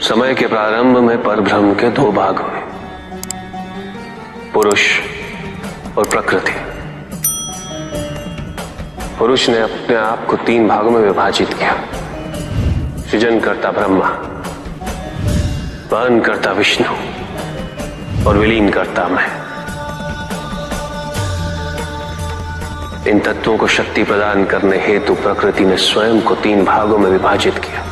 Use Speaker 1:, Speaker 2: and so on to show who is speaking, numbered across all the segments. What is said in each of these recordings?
Speaker 1: समय के प्रारंभ में परब्रह्म के दो भाग हुए, पुरुष और प्रकृति। पुरुष ने अपने आप को तीन भागों में विभाजित किया, सृजन करता ब्रह्मा, वहन करता विष्णु और विलीन करता मैं। इन तत्वों को शक्ति प्रदान करने हेतु प्रकृति ने स्वयं को तीन भागों में विभाजित किया,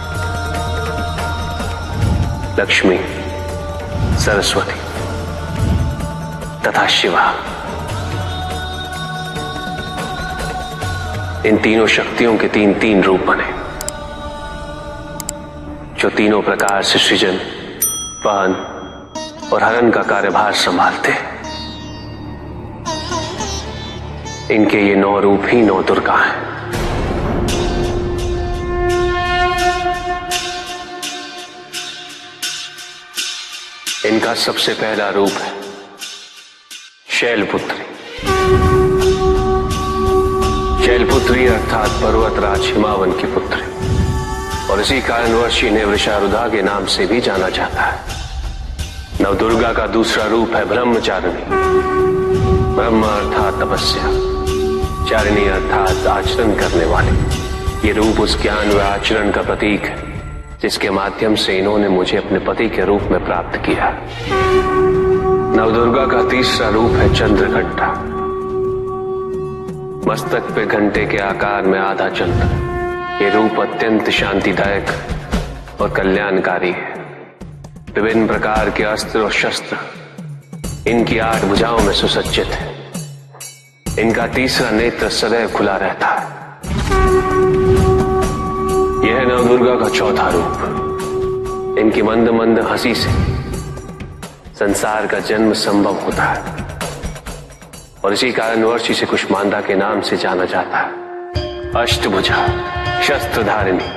Speaker 1: लक्ष्मी, सरस्वती तथा शिवा। इन तीनों शक्तियों के तीन तीन रूप बने, जो तीनों प्रकार से सृजन, वहन और हरण का कार्यभार संभालते हैं। इनके ये 9 रूप ही 9 दुर्गा हैं। इनका सबसे पहला रूप है शैलपुत्री। शैलपुत्री अर्थात पर्वतराज हिमावन की पुत्री, और इसी कारणवश इन्हें वृषारुधा के नाम से भी जाना जाता है। नवदुर्गा का दूसरा रूप है ब्रह्मचारिणी। ब्रह्म अर्थात तपस्या, चारिणी अर्थात आचरण करने वाले। ये रूप उस ज्ञान व आचरण का प्रतीक है जिसके माध्यम से इन्होंने मुझे अपने पति के रूप में प्राप्त किया। नवदुर्गा का तीसरा रूप है चंद्रघंटा। मस्तक पे घंटे के आकार में आधा चंद्र। ये रूप अत्यंत शांतिदायक और कल्याणकारी है। विभिन्न प्रकार के अस्त्र और शस्त्र इनकी 8 भुजाओं में सुसज्जित है। इनका तीसरा नेत्र सदैव खुला रहता है। यह है नवदुर्गा का चौथा रूप। इनकी मंद मंद हंसी से संसार का जन्म संभव होता है, और इसी कारणवश इसे कुष्मांडा के नाम से जाना जाता है। अष्टभुजा, शस्त्रधारिणी,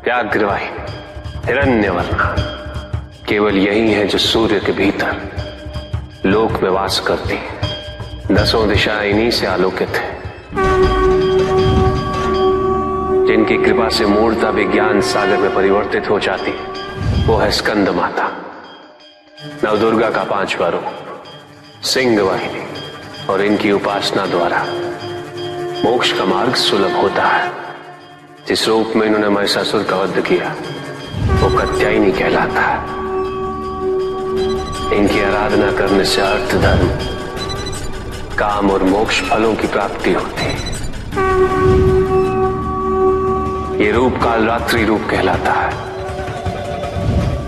Speaker 1: व्याघ्रवाहिनी, हिरण्यवर्णा, केवल यही है जो सूर्य के भीतर लोक में वास करती है। 10 दिशाएं इन्हीं से आलोकित है। जिनकी कृपा से मूर्ता विज्ञान सागर में परिवर्तित हो जाती है, वो है स्कंद माता। नवदुर्गा का 5वां रूप सिंह वाहिनी, और इनकी उपासना द्वारा मोक्ष का मार्ग सुलभ होता है। जिस रूप में इन्होंने महिषासुर का वध किया वो कात्यायनी कहलाता है। इनकी आराधना करने से अर्थ, धर्म, काम और मोक्ष फलों की प्राप्ति होती है। ये रूप कालरात्रि रूप कहलाता है।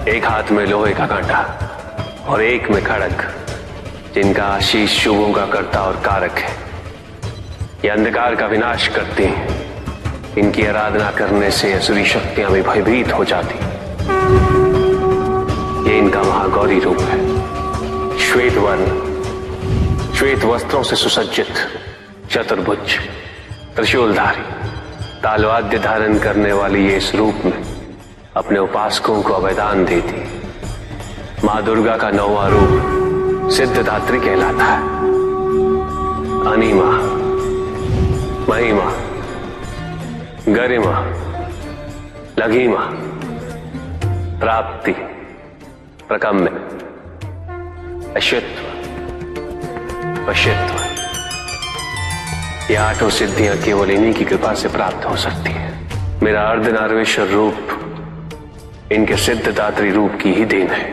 Speaker 1: एक हाथ में लोहे का कांटा और एक में खड़ग, जिनका आशीष शुभों का कर्ता और कारक है। ये अंधकार का विनाश करती हैं। इनकी आराधना करने से असुरी शक्तियां भी भयभीत हो जाती। ये इनका महागौरी रूप है। श्वेत वर्ण, श्वेत वस्त्रों से सुसज्जित, चतुर्भुज, त्रिशूलधारी, तालवाद्य धारण करने वाली ये इस रूप में अपने उपासकों को अभयदान देती। मां दुर्गा का 9वां रूप सिद्धदात्री कहलाता है। अनिमा, महिमा, गरिमा, लघिमा, प्राप्ति, प्रकम्य, अश्वित्व, वशित्व। ये 8 सिद्धियां केवल इन्हीं की कृपा से प्राप्त हो सकती है। मेरा अर्धनारीश्वर रूप इनके सिद्धदात्री रूप की ही देन है।